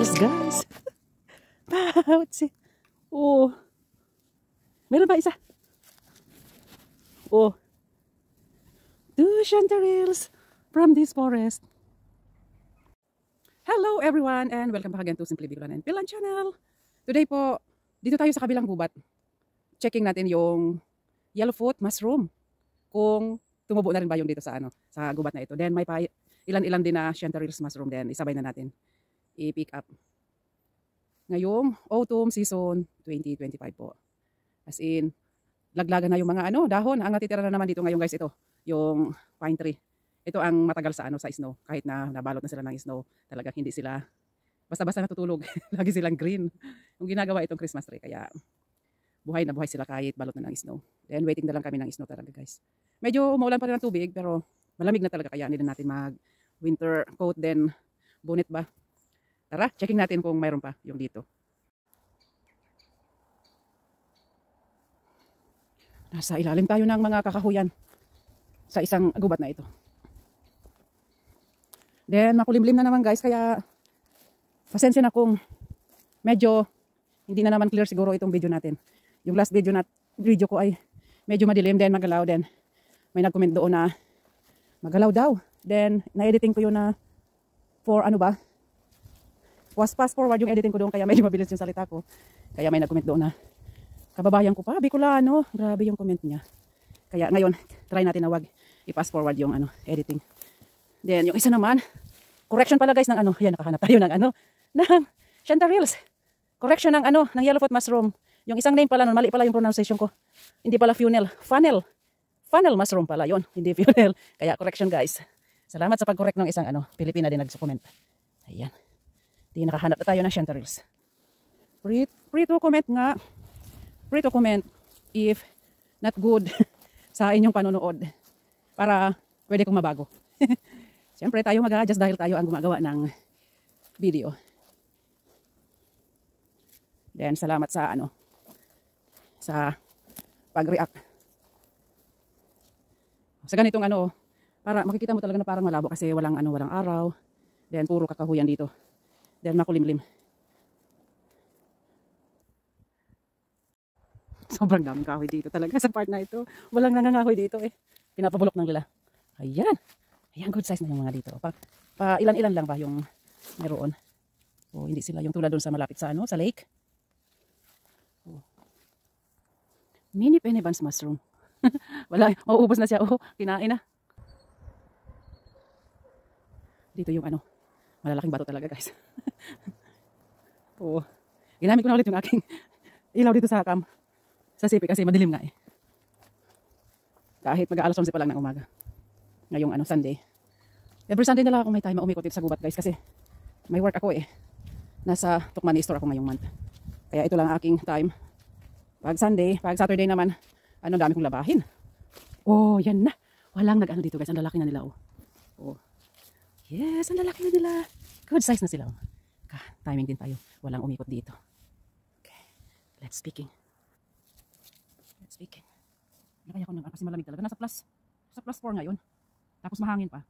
chanterelles, guys. Pouch. Oh. Meron pa isa. Oh. 2 chanterelles from this forest. Hello everyone and welcome back again to Simply Bicolan and Pilan Channel. Today po, dito tayo sa kabilang gubat. Checking natin yung yellowfoot mushroom. Kung tumubo na rin ba yung dito sa sa gubat na ito. Then may pa ilan-ilan din na chanterelles mushroom din. Isabay na natin i-pick up. Ngayong autumn season 2025 po. As in, laglagan na yung mga dahon. Ang natitira na naman dito ngayon guys, ito, yung pine tree. Ito ang matagal sa sa snow. Kahit na nabalot na sila ng snow, talagang hindi sila basta-basta natutulog. Lagi silang green. Yung ginagawa itong Christmas tree. Kaya buhay na buhay sila kahit balot na ng snow. Then waiting na lang kami ng snow talaga guys. Medyo umuulan pa rin ng tubig pero malamig na talaga kaya hindi na natin mag winter coat then bonnet ba. Tara, checking natin kung mayroon pa yung dito. Nasa ilalim tayo ng mga kakahuyan sa isang gubat na ito. Then makulimlim na naman guys, kaya pasensya na kung medyo hindi na naman clear siguro itong video natin. Yung last video ko ay medyo madilim, then magalaw, then may nag-comment doon na magalaw daw. Then na-editing ko yun na for was fast forward yung editing ko doon, kaya medyo mabilis yung salita ko. Kaya may nag-comment doon na kababayan ko pa, Bicolano, grabe yung comment niya. Kaya ngayon, try natin na wag i-fast forward yung editing. Then yung isa naman, correction pala guys ng yan, nakahanap tayo ng ng chanterelles. Correction ng ng yellowfoot mushroom. Yung isang name pala, mali pala yung pronunciation ko. Hindi pala funnel mushroom pala yon, hindi funnel. Kaya correction guys. Salamat sa pag-correct ng isang Pilipina din nag-comment. Ayan. Di nakahanap na tayo ng chanterelles. Free to comment nga. Free to comment if not good sa inyong panonood. Para pwede kong mabago. Siyempre tayo mag-a-adjust dahil tayo ang gumagawa ng video. Then salamat sa sa pag-react. Sa ganitong para makikita mo talaga na parang malabo kasi walang araw. Then puro kakahuyan dito. Then makulimlim. Sobrang daming kahoy dito talaga sa part na ito. Walang nangangahoy dito Pinapabulok ng nila. Ayan. Ayan, good size na yung mga dito. Pa ilan-ilan lang ba yung meron. O hindi sila yung tulad doon sa malapit sa sa lake. Oh. Mini Penebans mushroom. Wala, mauubos na siya. Oh, kinain na. Dito yung malalaking bato talaga guys. Oh. Ginamit ko na ulit yung aking ilaw dito sa sa sipi kasi madilim nga Kahit mag-aalas 11 pa lang ng umaga. Ngayong Sunday. Every Sunday na lang ako may time umikot dito sa gubat guys kasi may work ako Nasa Tukmani store ako ngayong month. Kaya ito lang aking time. Pag Sunday, pag Saturday naman, dami kong labahin. Oh, yan na. Walang dito guys. Ang lalaki na nila Oh. Yes, ang lalaki na nila. Good size na sila Timing din tayo. Walang umikot dito. Okay. Let's speaking. Nakaya ko naman kasi malamig talaga. Nasa plus 4 ngayon. Tapos mahangin pa.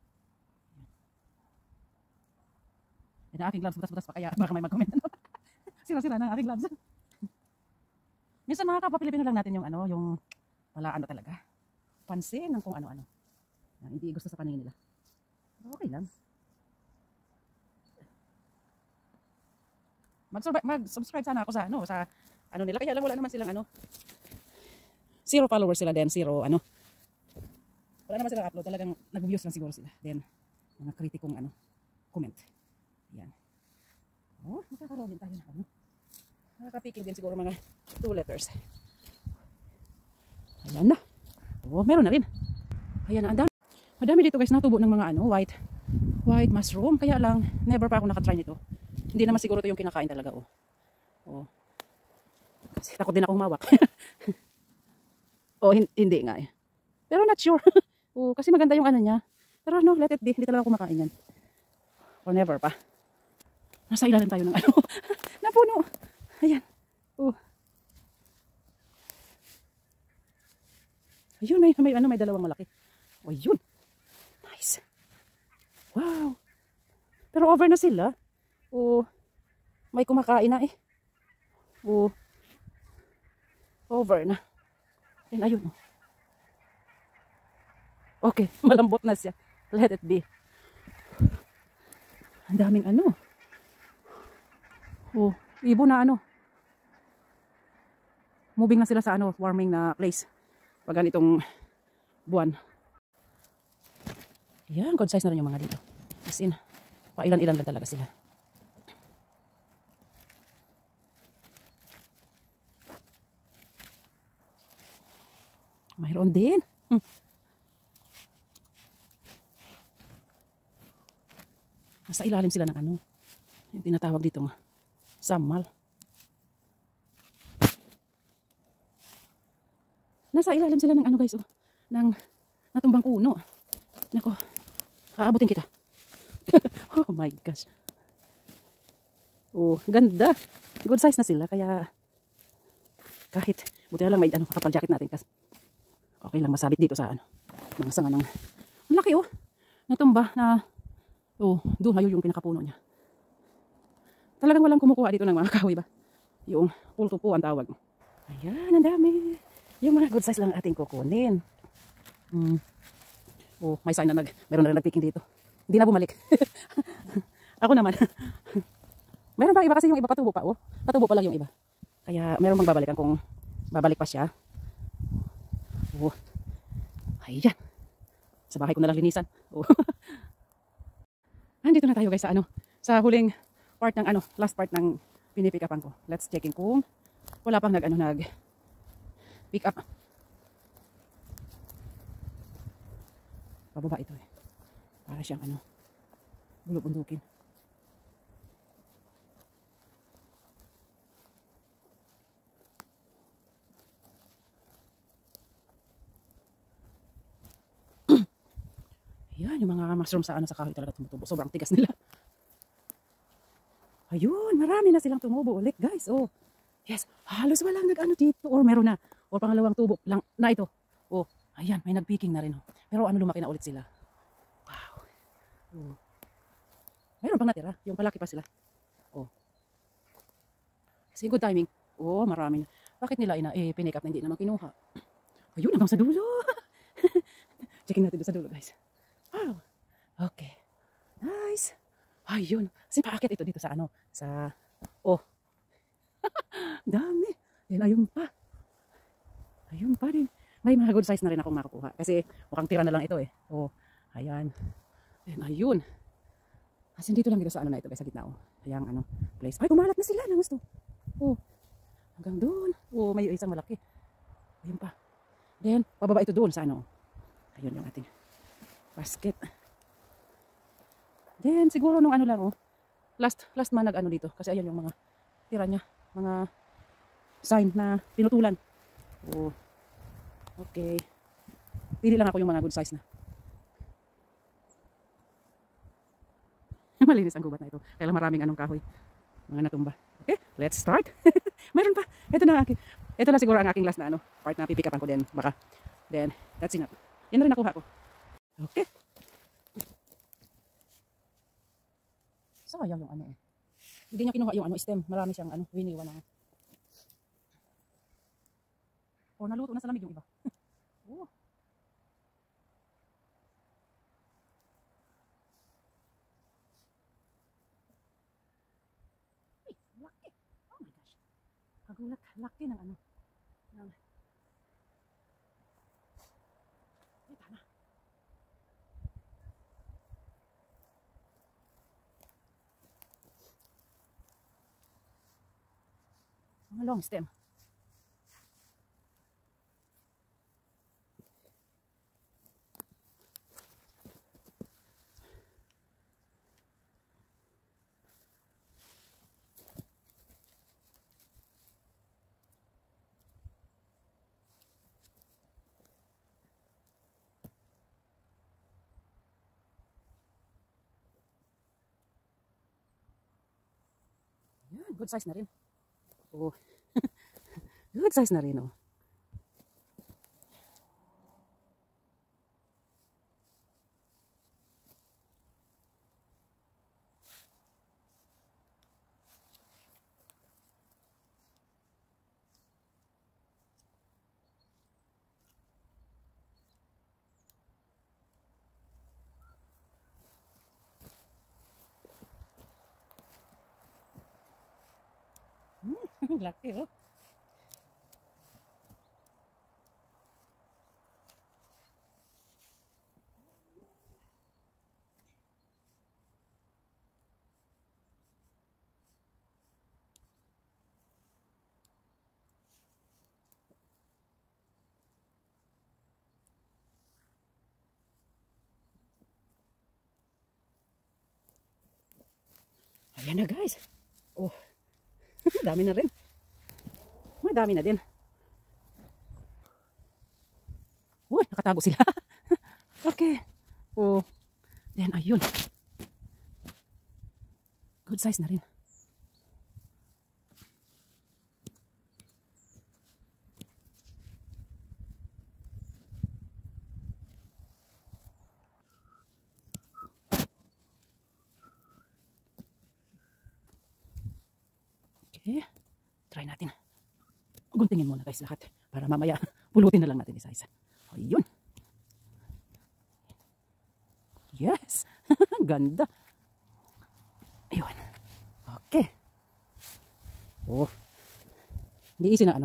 Na aking gloves, butas-butas pa kaya baka may mag-comment. Sira-sira na aking gloves. Minsan mga kapwa Pilipino lang natin yung yung wala talaga. Pansin ng kung ano-ano. Hindi gusto sa paningin nila. Okay lang. Mag-subscribe sana ako sa nila. Kaya lang wala naman silang 0 followers sila then 0 wala naman silang upload. Talagang nag-views lang siguro sila. Then mga kritikong comment. Yan. Oh, makakaroon din tayo ng nakakapiking din siguro mga 2 letters. Ayan na. Oh, meron na rin. Ayan na. Madami dito guys natubo ng mga white mushroom. Kaya lang, never pa ako nakatry nito. Hindi naman siguro ito yung kinakain talaga. Oh. Kasi takot din akong mawak. Oh, hindi nga Pero not sure. Oh, kasi maganda yung niya. Pero let it be. Hindi talaga ako kumakain yan. Or never pa. Nasa ilalim tayo ng napuno. Ayan. Oh. Ayun, may dalawang malaki. Oh, yun. Nice. Wow. Pero over na sila. Oh. May kumakain na eh. Oh, over na. And ayun. Okay, malambot na siya. Let it be. Ang daming ano. Oh, ibo na ano. Moving na sila sa ano, warming na place. Pag ganitong buwan. Yan, good size na rin yung mga dito. As in, pailan-ilan lang talaga sila. Mayroon din. Nasa ilalim sila ng ano. Yung tinatawag dito nga. Samal. Nasa ilalim sila ng ano guys. Oh, ng natumbang puno. Nako. Aabutin kita. Oh my gosh. Oh, ganda. Good size na sila. Kaya kahit buti na lang may ano, kapal jacket natin. Kasi okay lang masabit dito sa ano. Mga sanga ng... Ang laki oh. Natumba na... Oh, doon hayo yung pinakapuno niya. Talagang walang kumukuha dito ng mga kahoy ba? Yung pulto po ang tawag. Ayan, ang dami. Yung mga good size lang ating kukunin. Oh, may sign na meron na rin nagpicking dito. Hindi na bumalik. Ako naman. Meron pa iba kasi yung iba patubo pa oh. Patubo pa lang yung iba. Kaya meron bang babalikan kung babalik pa siya. Oh. Ayan. Sa bahay ko na lang linisan. Oh. Andito na tayo guys sa ano, sa huling part ng ano, last part ng pinipick upan ko. Let's checking kung wala pang nag pick up. Pababa ito eh. Para siyang ano, bulubundukin. Yan, yung mga mushroom sa ano sa kahoy talaga tumutubo. Sobrang tigas nila. Ayun, marami na silang tumubo ulit, guys. Oh. Yes, halos walang nag-ano dito or meron na. Or pangalawang tubo lang na ito. Oh, ayan, may nag-picking na rin. Oh. Pero ano lumaki na ulit sila. Wow. Oh. Meron pang natira, yung palaki pa sila. Oh. Kasi good timing. Oh, marami na. Bakit nila pinick up na hindi naman kinuha? Ayun, hanggang sa dulo. Checking natin doon sa dulo, guys. Wow. Okay. Nice. Ayun. Kasi paakit ito dito sa ano. Sa... Oh. Dami. Then ayun pa. Ayun pa rin. May mga good size na rin akong makukuha. Kasi mukhang tira na lang ito eh. Oh. Ayan. Then ayun. Kasi dito lang dito sa ano na ito. Sa gitna oh. Ayan ano. Place. Ay kumalat na sila. Ng gusto. Oh. Hanggang doon. Oh. May isang malaki. Ayun pa. Then pababa ito doon sa ano. Ayun yung ating basket. Then siguro nung ano lang oh. Last man nag ano dito kasi ayan yung mga tira niya, mga sign na pinutulan. Oh. Okay. Pili lang ako yung mga good size na. Malinis ang gubat na ito. Kaya maraming anong kahoy. Mga natumba. Okay, let's start. Mayroon pa. Ito na siguro ang aking last na ano, part na pipick upan ko din baka. Then that's enough. Yan na rin nakuha ko. Okay. Sayang yung ano eh. Hindi niya kinuha yung ano stem. Marami siyang ano, winiwan na. O naluto na sa lamig yung iba. Oh. Ay, laki. Oh my gosh. Kagulat, laki ng ano. Ng... Ay, tama. Mga long stem. Yan, good size na rin. Oh. Good size na rin oh. Laki, oh. Ayan na guys. Oh, dami na rin. Madami na din. Uy, nakatago sila. Okay. Oh, then ayun. Good size na rin. Okay, try natin. Guntingin muna guys lahat para mamaya pulutin na lang natin isa-isa. Ayun. Yes. Ganda. Ayun. Okay. Oh. Hindi easy na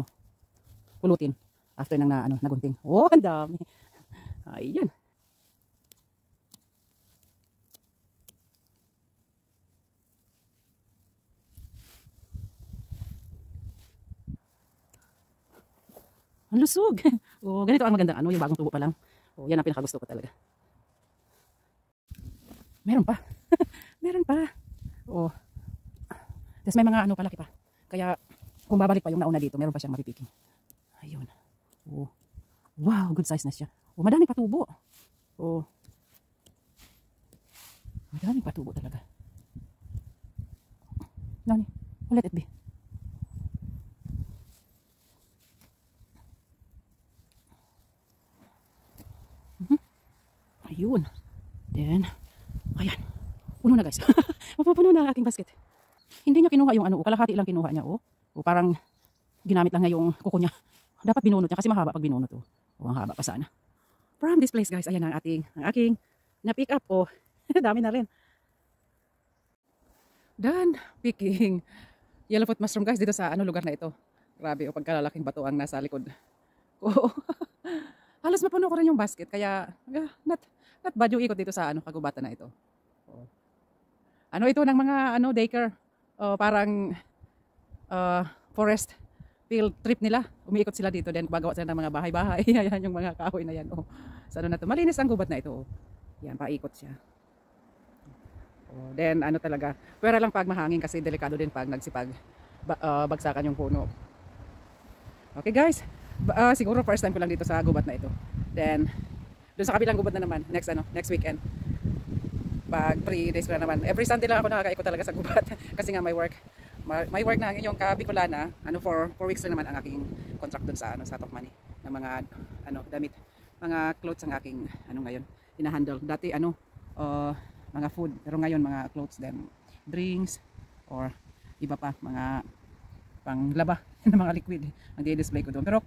pulutin after nang nagunting. Oh, ang dami. Ayun. Ang lusog. Oh, ganito ang magandang yung bagong tubo pa lang. Oh, yan ang pinakagusto ko talaga. Meron pa. Meron pa. Oh. Tapos may mga palaki pa. Kaya kung babalik pa yung nauna dito, meron pa siyang mapipiking. Ayun. Oh. Wow, good size na siya. Oh, madaming patubo. Oh. Madaming patubo talaga. Nani? Let it be. Ayun. Then, ayan. Puno na guys. Mapupuno na ang aking basket. Hindi niya kinuha yung kalahati lang kinuha niya. O parang ginamit lang niya yung kuko niya. Dapat binunot niya kasi mahaba pag binunot. Ang haba pa sana. From this place guys, ayan ang aking na-pick up. Dami na rin. Done picking yellowfoot mushroom guys dito sa lugar na ito. Grabe, pagkalalaking bato ang nasa likod. Halos mapuno ko rin yung basket kaya not bad yung ikot dito sa kagubatan na ito. Ito ng mga daycare, parang forest field trip nila. Umiikot sila dito, then gumagawa sila ng mga bahay-bahay. Ayan yung mga kahoy na yan. Sa na to, malinis ang gubat na ito. Yan, paikot siya. Then talaga, pwera lang pag mahangin kasi delikado din pag nagsipag bagsakan yung puno. Okay guys, siguro first time ko lang dito sa gubat na ito. Then doon sa kabilang gubat na naman next weekend. Pag 3 days ko na naman. Every Sunday lang ako nakakaikot talaga sa gubat kasi nga may work na yung Bicolana, for 4 weeks na naman ang aking contract doon sa Tokmani ng mga damit, mga clothes ang aking ngayon hinahandle. Dati mga food, pero ngayon mga clothes, then drinks or iba pa mga panglaba ng mga liquid ang di-display ko doon. Pero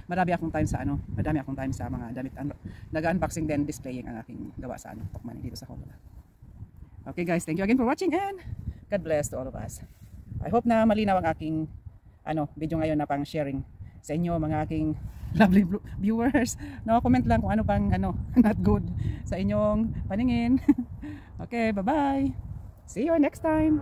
madami akong time sa mga damit. Nag-unboxing then displaying ang aking gawa sa Tokmani dito sa Honolulu. Okay guys, thank you again for watching and God bless to all of us. I hope na malinaw ang aking video ngayon na pang sharing sa inyo mga aking lovely viewers. Comment lang kung ano pang not good sa inyong paningin. Okay, bye-bye. See you next time.